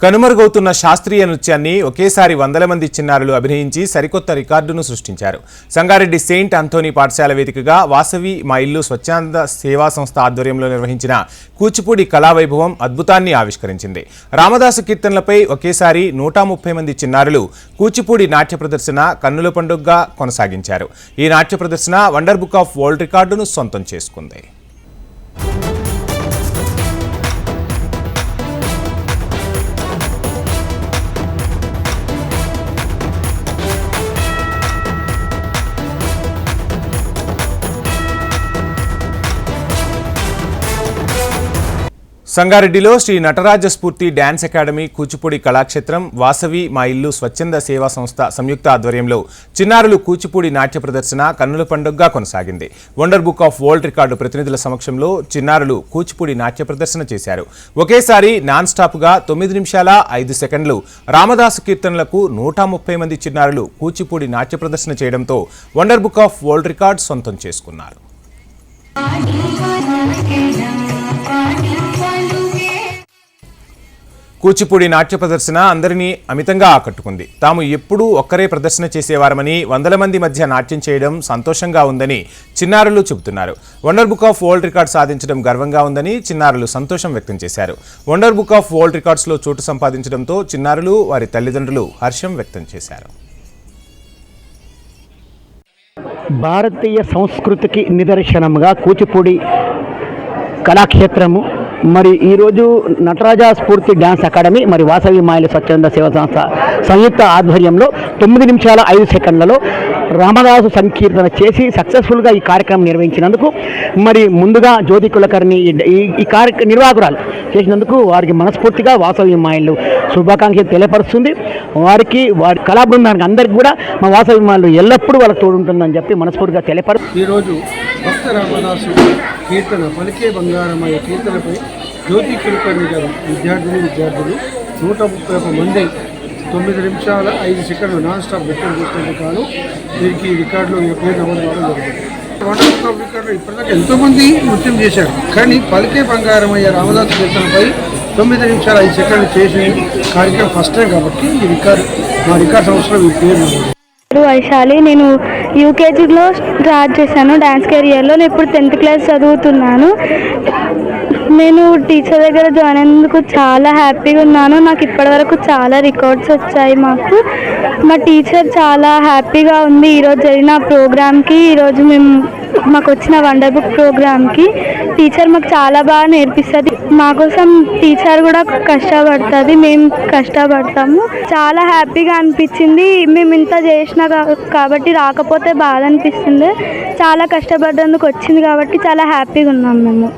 కనుమరుగవుతున్న శాస్త్రీయ నృత్యాన్ని ఒకేసారి వందల మంది చిన్నారులు అభినయించి సరికొత్త రికార్డును సృష్టించారు. సంగారెడ్డి సెయింట్ అంథోనీ పాఠశాల వేదికగా వాసవి మా ఇల్లు స్వచ్ఛంద సేవా సంస్థ ఆధ్వర్యంలో నిర్వహించిన కూచిపూడి కళావైభవం అద్భుతాన్ని ఆవిష్కరించింది. రామదాసు కీర్తనలపై ఒకేసారి 130 మంది చిన్నారులు కూచిపూడి నాట్య ప్రదర్శన కన్నుల పండుగగా కొనసాగించారు. ఈ నాట్య ప్రదర్శన వండర్ బుక్ ఆఫ్ వరల్డ్ రికార్డును సొంతం చేసుకుంది. సంగారెడ్డిలో శ్రీ నటరాజ స్ఫూర్తి డ్యాన్స్ అకాడమీ కూచిపూడి కళాక్షేత్రం వాసవి మా ఇల్లు స్వచ్ఛంద సేవా సంస్థ సంయుక్త ఆధ్వర్యంలో చిన్నారులు కూచిపూడి నాట్య ప్రదర్శన కన్నుల పండుగగా కొనసాగింది. Wonder book of world record ప్రతినిధుల సమక్షంలో చిన్నారులు కూచిపూడి నాట్య ప్రదర్శన చేశారు. ఒకేసారి నాన్ స్టాప్గా 9 నిమిషాల 5 సెకండ్లు రామదాసు కీర్తనలకు 130 మంది చిన్నారులు కూచిపూడి నాట్య ప్రదర్శన చేయడంతో wonder book of world record సొంతం చేసుకున్నారు. కూచిపూడి నాట్య ప్రదర్శన అందరినీ అమితంగా ఆకట్టుకుంది. తాము ఎప్పుడూ ఒక్కరే ప్రదర్శన చేసేవారమని, వందల మంది మధ్య నాట్యం చేయడం సంతోషంగా ఉందని చిన్నారులు చెబుతున్నారు. Wonder book of world record సాధించడం గర్వంగా ఉందని చిన్నారులు సంతోషం వ్యక్తం చేశారు. వండర్ బుక్ ఆఫ్ వరల్డ్ రికార్డ్స్లో చోటు సంపాదించడంతో చిన్నారులు, వారి తల్లిదండ్రులు హర్షం వ్యక్తం చేశారు. భారతీయ సంస్కృతికి నిదర్శనంగా కూచిపూడి కళాక్షేత్రము మరి ఈరోజు నటరాజ స్ఫూర్తి డ్యాన్స్ అకాడమీ మరి వాసవి మా ఇల్లు స్వచ్ఛంద సేవా సంస్థ సంయుక్త ఆధ్వర్యంలో 9 నిమిషాల 5 సెకండ్లలో రామదాసు సంకీర్తన చేసి సక్సెస్ఫుల్గా ఈ కార్యక్రమం నిర్వహించినందుకు మరి ముందుగా జ్యోతి కులకర్ణి ఈ నిర్వాహకురాలు చేసినందుకు వారికి మనస్ఫూర్తిగా వాసవి మా ఇల్లు శుభాకాంక్షలు తెలియపరుస్తుంది. వారికి వారి కళా బృందానికి అందరికీ కూడా మా వాసవి మా ఇల్లు ఎల్లప్పుడూ వాళ్ళకి తోడుంటుందని చెప్పి మనస్ఫూర్తిగా తెలియపరుస్తుంది. ఈరోజు భక్త రామదాసు కీర్తన పలికే బంగారమయ్య కీర్తనపై జ్యోతి కులకర్ణి గారు విద్యార్థులు 131 మంది 9 నిమిషాల 5 సెకండ్లు నాన్ స్టాప్ రికార్డు చేసినందుకు కాను వీరికి రికార్డులో పేరు నమోదు కావడం జరిగింది. వండర్ బుక్ ఆఫ్ రికార్డులో ఇప్పటిదాకా ఎంతోమంది నృత్యం చేశారు, కానీ పలికే బంగారమయ్య రామదాసు కీర్తనపై 9 నిమిషాల 5 సెకండ్లు చేసిన కార్యక్రమం ఫస్ట్ టైం కాబట్టి ఈ రికార్డు మా రికార్డ్ సంవత్సరం ఈ పేరు నమోదు. వైశాలి, నేను యూకేజీలో స్టార్ట్ చేశాను డ్యాన్స్ కెరియర్లో. నేను ఇప్పుడు 10th క్లాస్ చదువుతున్నాను. నేను టీచర్ దగ్గర జాయిన్ అయినందుకు చాలా హ్యాపీగా ఉన్నాను. నాకు ఇప్పటివరకు చాలా రికార్డ్స్ వచ్చాయి. మా టీచర్ చాలా హ్యాపీగా ఉంది. ఈరోజు జరిగిన ప్రోగ్రామ్కి, ఈరోజు మాకు వచ్చిన వండర్ బుక్ ప్రోగ్రామ్కి టీచర్ మాకు చాలా బాగా నేర్పిస్తుంది. మా కోసం టీచర్ కూడా కష్టపడుతుంది, మేము కష్టపడతాము. చాలా హ్యాపీగా అనిపించింది. మేము ఇంత చేసినా కాబట్టి రాకపోతే బాధ అనిపిస్తుంది. చాలా కష్టపడ్డందుకు వచ్చింది కాబట్టి చాలా హ్యాపీగా ఉన్నాం మేము.